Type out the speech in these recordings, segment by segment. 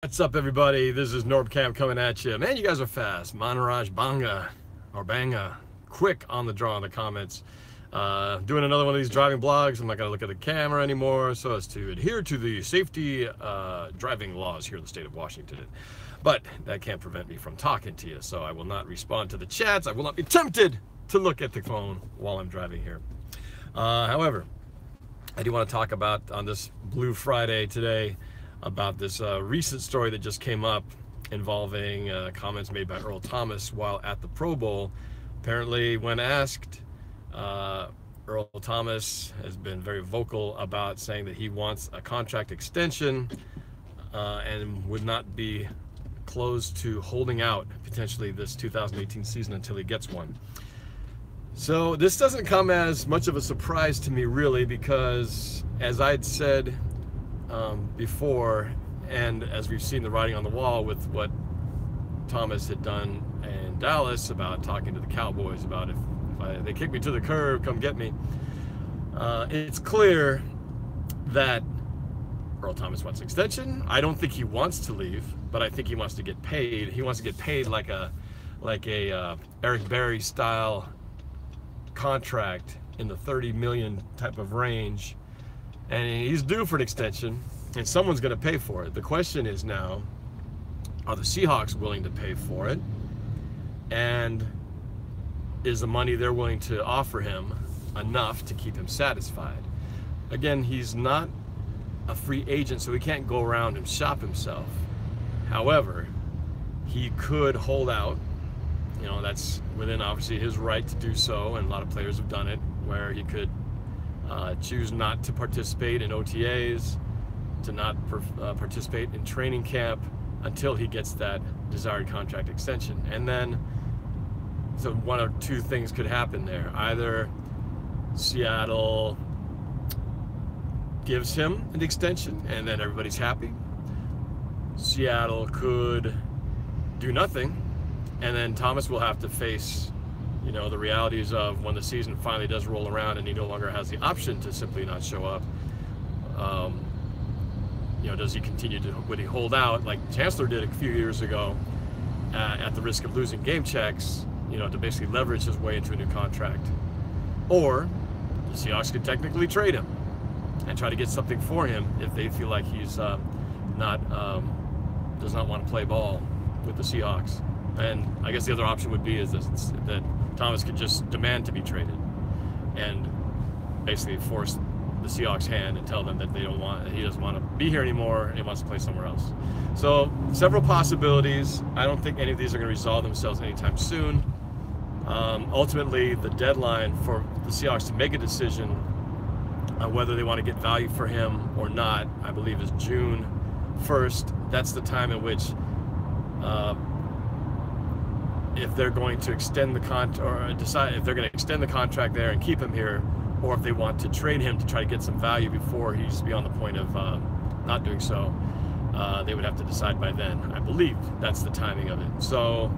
What's up, everybody? This is NorbCam coming at you. Man, you guys are fast. Manaraj Banga or Banga. Quick on the draw in the comments. Doing another one of these driving blogs. I'm not going to look at the camera anymore so as to adhere to the safety driving laws here in the state of Washington. But that can't prevent me from talking to you, so I will not respond to the chats. I will not be tempted to look at the phone while I'm driving here. However, I do want to talk about on this Blue Friday today about this recent story that just came up involving comments made by Earl Thomas while at the Pro Bowl. Apparently, when asked, Earl Thomas has been very vocal about saying that he wants a contract extension and would not be closed to holding out potentially this 2018 season until he gets one. So this doesn't come as much of a surprise to me, really, because as I'd said before, and as we've seen the writing on the wall with what Thomas had done in Dallas about talking to the Cowboys about if they kick me to the curb, come get me. It's clear that Earl Thomas wants an extension. I don't think he wants to leave, but I think he wants to get paid. He wants to get paid like a Eric Berry style contract in the 30 million type of range, and he's due for an extension, and someone's going to pay for it. The question is now, are the Seahawks willing to pay for it? And is the money they're willing to offer him enough to keep him satisfied? Again, he's not a free agent, so he can't go around and shop himself. However, he could hold out. You know, that's within obviously his right to do so, and a lot of players have done it, where he could choose not to participate in OTAs, to not participate in training camp until he gets that desired contract extension. And then, so one or two things could happen there. Either Seattle gives him an extension and then everybody's happy. Seattle could do nothing, and then Thomas will have to face, you know, the realities of when the season finally does roll around and he no longer has the option to simply not show up. You know, does he continue to, would he hold out like Chancellor did a few years ago at the risk of losing game checks, you know, to basically leverage his way into a new contract? Or the Seahawks could technically trade him and try to get something for him if they feel like he's does not want to play ball with the Seahawks. And I guess the other option would be is that Thomas could just demand to be traded and basically force the Seahawks' hand and tell them that he doesn't want to be here anymore and he wants to play somewhere else. So several possibilities. I don't think any of these are going to resolve themselves anytime soon. Ultimately, the deadline for the Seahawks to make a decision on whether they want to get value for him or not, I believe, is June 1st. That's the time in which if they're going to extend the contract, or decide if they're going to extend the contract there and keep him here, or if they want to trade him to try to get some value before he's beyond the point of not doing so, they would have to decide by then. I believe that's the timing of it. So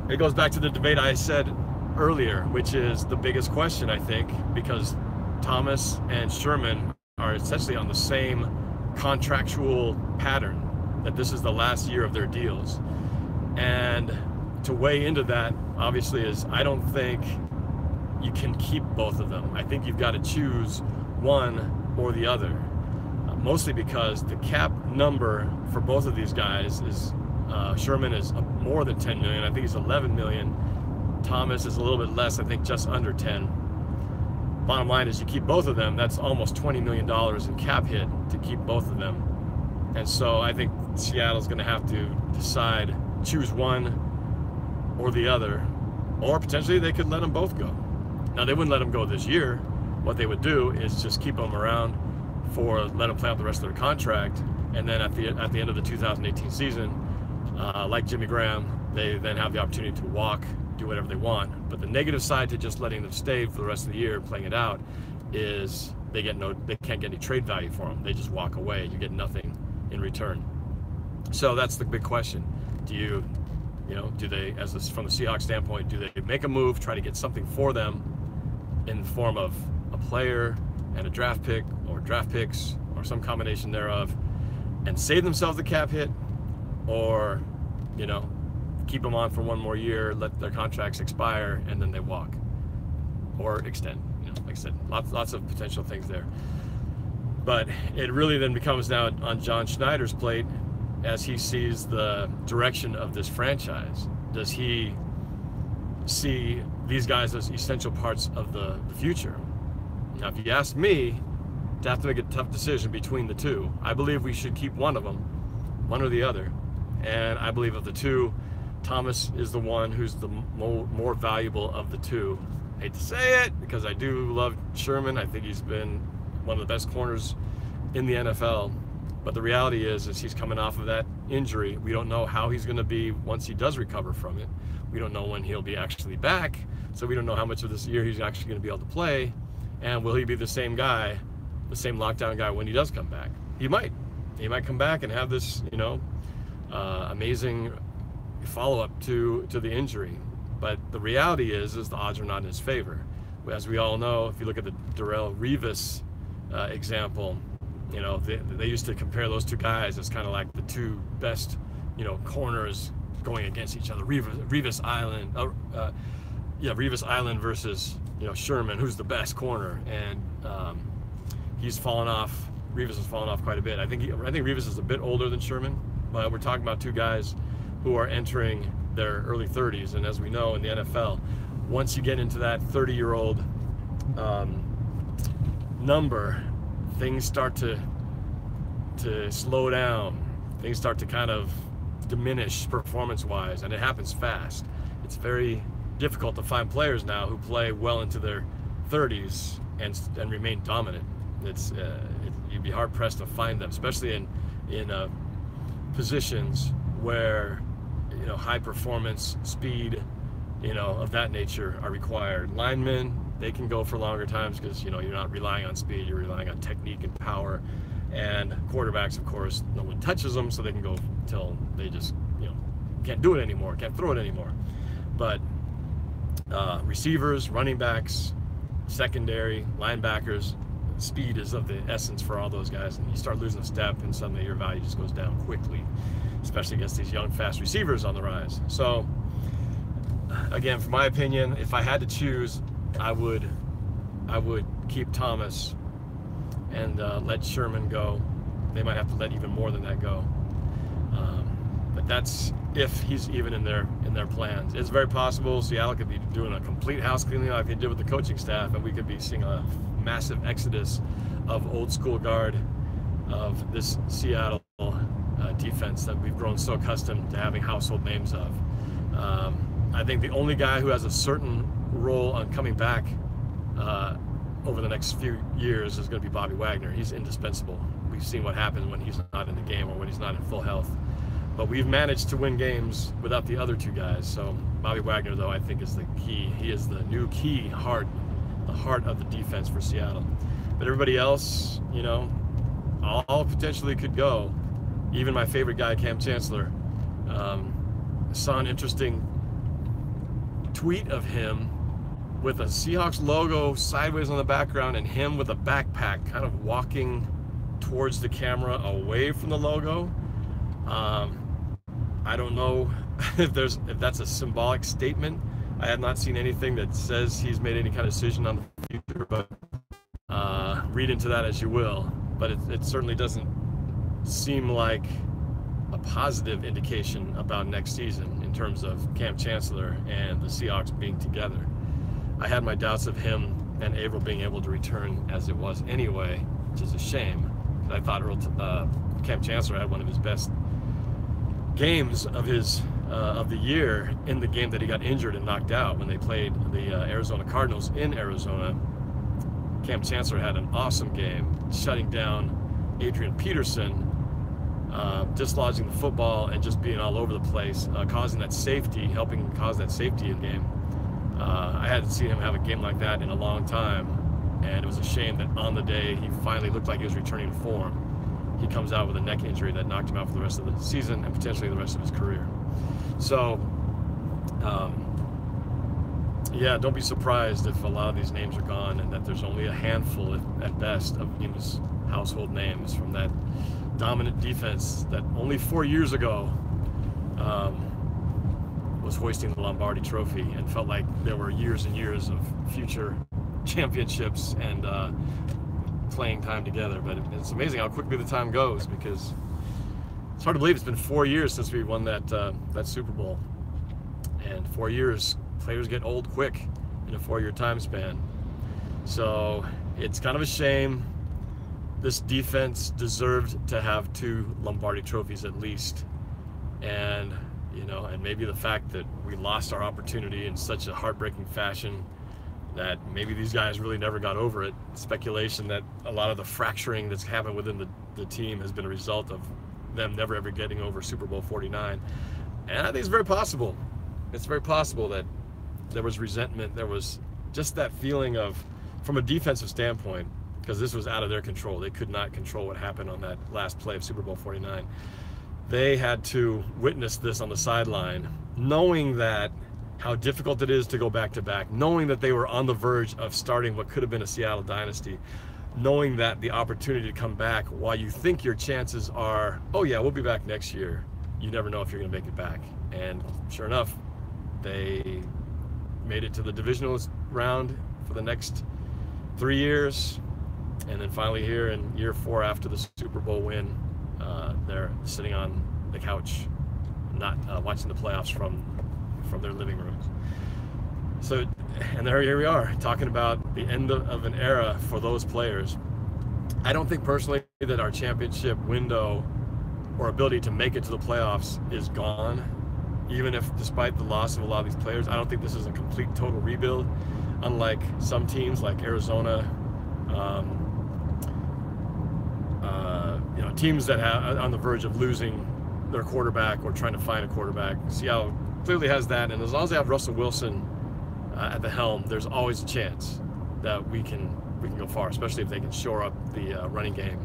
it goes back to the debate I said earlier, which is the biggest question, I think, because Thomas and Sherman are essentially on the same contractual pattern, that this is the last year of their deals. And to weigh into that, obviously, is I don't think you can keep both of them. I think you've got to choose one or the other, mostly because the cap number for both of these guys is Sherman is more than 10 million. I think he's 11 million. Thomas is a little bit less, I think just under 10. Bottom line is you keep both of them, that's almost $20 million in cap hit to keep both of them. And so I think Seattle's going to have to decide, choose one or the other, or potentially they could let them both go. Now, they wouldn't let them go this year. What they would do is just keep them around let them play out the rest of their contract, and then at the end of the 2018 season, like Jimmy Graham, they then have the opportunity to walk, do whatever they want. But the negative side to just letting them stay for the rest of the year, playing it out, is they can't get any trade value for them. They just walk away. You get nothing in return. So that's the big question. Do they, from the Seahawks standpoint, do they make a move, try to get something for them in the form of a player and a draft pick, or draft picks, or some combination thereof, and save themselves the cap hit, or, you know, keep them on for one more year, let their contracts expire, and then they walk or extend. You know, like I said, lots of potential things there. But it really then becomes now on John Schneider's plate as he sees the direction of this franchise. Does he see these guys as essential parts of the future? Now, if you ask me to have to make a tough decision between the two, I believe we should keep one of them, one or the other. And I believe of the two, Thomas is the one who's the more valuable of the two. I hate to say it, because I do love Sherman. I think he's been one of the best corners in the NFL. But the reality is he's coming off of that injury. We don't know how he's going to be once he does recover from it. We don't know when he'll be actually back. So we don't know how much of this year he's actually going to be able to play. And will he be the same guy, the same lockdown guy when he does come back? He might. He might come back and have this, you know, amazing follow-up to the injury. But the reality is the odds are not in his favor. As we all know, if you look at the Darrelle Revis example, you know, they used to compare those two guys as kind of like the two best, you know, corners going against each other. Revis Island versus, you know, Sherman, who's the best corner, and he's fallen off. Revis has fallen off quite a bit. I think Revis is a bit older than Sherman, but we're talking about two guys who are entering their early 30s, and as we know in the NFL, once you get into that 30-year-old number, things start to slow down. Things start to kind of diminish performance-wise, and it happens fast. It's very difficult to find players now who play well into their 30s and remain dominant. You'd be hard-pressed to find them, especially in positions where, you know, high performance, speed, you know, of that nature are required. Linemen, they can go for longer times because, you know, you're not relying on speed, you're relying on technique and power. And quarterbacks, of course, no one touches them, so they can go till they just, you know, can't do it anymore, can't throw it anymore. But receivers, running backs, secondary, linebackers, speed is of the essence for all those guys. And you start losing a step, and suddenly your value just goes down quickly, especially against these young, fast receivers on the rise. So, again, from my opinion, if I had to choose, I would keep Thomas and let Sherman go. They might have to let even more than that go. But that's if he's even in their plans. It's very possible Seattle could be doing a complete house cleaning like they did with the coaching staff, and we could be seeing a massive exodus of old school guard of this Seattle defense that we've grown so accustomed to having household names of. I think the only guy who has a certain role on coming back over the next few years is going to be Bobby Wagner. He's indispensable. We've seen what happens when he's not in the game or when he's not in full health. But we've managed to win games without the other two guys. So Bobby Wagner, though, I think is the key. He is the new key heart, the heart of the defense for Seattle. But everybody else, you know, all potentially could go. Even my favorite guy, Cam Chancellor, saw an interesting tweet of him with a Seahawks logo sideways on the background and him with a backpack kind of walking towards the camera away from the logo. I don't know if that's a symbolic statement. I have not seen anything that says he's made any kind of decision on the future, but read into that as you will. But it certainly doesn't seem like a positive indication about next season in terms of Cam Chancellor and the Seahawks being together. I had my doubts of him and Averill being able to return as it was anyway, which is a shame. I thought Cam Chancellor had one of his best games of the year in the game that he got injured and knocked out when they played the Arizona Cardinals in Arizona. Cam Chancellor had an awesome game, shutting down Adrian Peterson, dislodging the football and just being all over the place, causing that safety, helping cause that safety in the game. I hadn't seen him have a game like that in a long time, and it was a shame that on the day he finally looked like he was returning to form, he comes out with a neck injury that knocked him out for the rest of the season and potentially the rest of his career. So, yeah, don't be surprised if a lot of these names are gone and that there's only a handful at best of famous household names from that dominant defense that only 4 years ago was hoisting the Lombardi Trophy and felt like there were years and years of future championships and playing time together. But it's amazing how quickly the time goes, because it's hard to believe it's been 4 years since we won that Super Bowl. And 4 years, players get old quick in a 4-year time span. So it's kind of a shame. This defense deserved to have 2 Lombardi trophies at least. And, you know, and maybe the fact that we lost our opportunity in such a heartbreaking fashion that maybe these guys really never got over it. Speculation that a lot of the fracturing that's happened within the team has been a result of them never ever getting over Super Bowl 49. And I think it's very possible. It's very possible that there was resentment. There was just that feeling of, from a defensive standpoint, because this was out of their control. They could not control what happened on that last play of Super Bowl 49. They had to witness this on the sideline, knowing that how difficult it is to go back to back, knowing that they were on the verge of starting what could have been a Seattle dynasty, knowing that the opportunity to come back, while you think your chances are, oh yeah, we'll be back next year, you never know if you're going to make it back. And sure enough, they made it to the divisional round for the next 3 years. And then finally here in year 4 after the Super Bowl win, they're sitting on the couch, not watching the playoffs from their living rooms. So, and here we are, talking about the end of an era for those players. I don't think personally that our championship window or ability to make it to the playoffs is gone. Even if, despite the loss of a lot of these players, I don't think this is a complete total rebuild. Unlike some teams like Arizona, you know, teams that have on the verge of losing their quarterback or trying to find a quarterback. Seattle clearly has that, and as long as they have Russell Wilson at the helm, there's always a chance that we can go far, especially if they can shore up the running game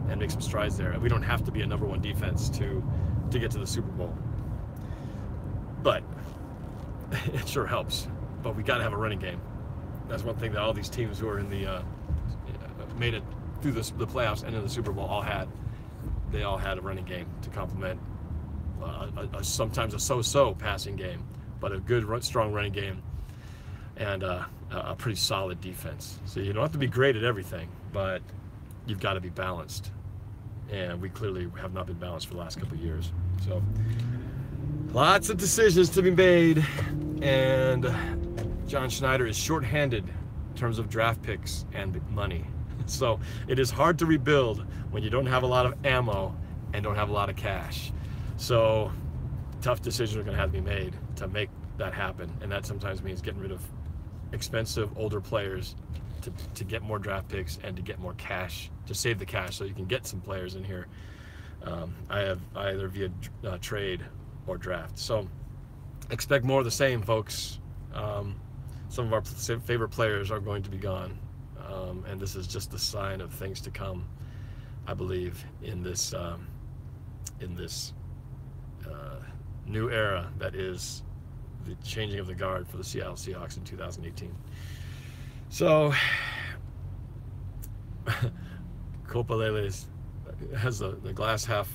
and make some strides there. We don't have to be a #1 defense to get to the Super Bowl, but it sure helps. But we got to have a running game. That's one thing that all these teams who are in the made it through the playoffs and in the Super Bowl all had. They all had a running game to complement sometimes a so-so passing game, but a good, strong running game and a pretty solid defense. So you don't have to be great at everything, but you've got to be balanced. And we clearly have not been balanced for the last couple of years. So lots of decisions to be made, and John Schneider is shorthanded in terms of draft picks and money. So it is hard to rebuild when you don't have a lot of ammo and don't have a lot of cash. So tough decisions are going to have to be made to make that happen, and that sometimes means getting rid of expensive older players to get more draft picks and to get more cash, to save the cash so you can get some players in here either via trade or draft. So expect more of the same, folks. Some of our favorite players are going to be gone, and this is just the sign of things to come, I believe, in this new era that is the changing of the guard for the Seattle Seahawks in 2018. So Copa Leles has the glass half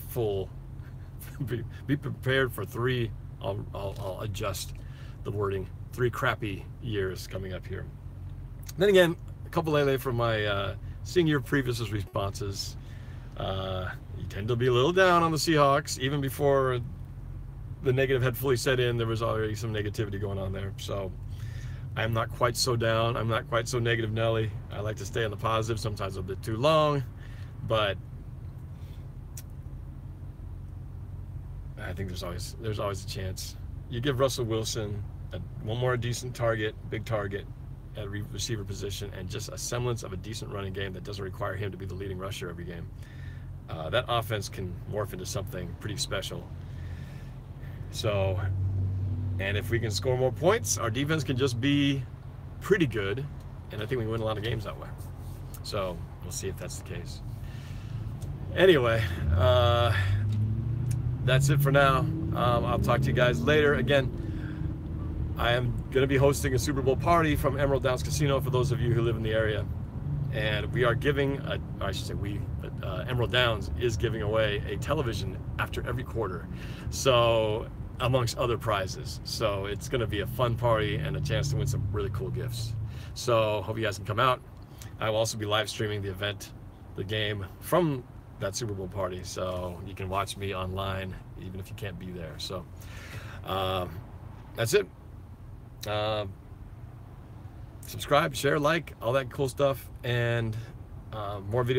full. Be prepared for 3, I'll adjust the wording, 3 crappy years coming up here. Then again, Copa Lele from my seeing your previous responses, you tend to be a little down on the Seahawks. Even before the negative had fully set in, there was already some negativity going on there. So I'm not quite so down. I'm not quite so negative, Nelly. I like to stay on the positive, sometimes a bit too long, but I think there's always a chance. You give Russell Wilson one more decent target, big target at a receiver position, and just a semblance of a decent running game that doesn't require him to be the leading rusher every game. That offense can morph into something pretty special. So, and if we can score more points, our defense can just be pretty good, and I think we win a lot of games that way. So we'll see if that's the case. Anyway, that's it for now. I'll talk to you guys later. Again, I am going to be hosting a Super Bowl party from Emerald Downs Casino for those of you who live in the area. and we are giving, I should say we, Emerald Downs is giving away a television after every quarter, so amongst other prizes. So it's going to be a fun party and a chance to win some really cool gifts. So hope you guys can come out. I will also be live streaming the event, the game, from that Super Bowl party, so you can watch me online even if you can't be there. So that's it. Subscribe, share, like, all that cool stuff, and more videos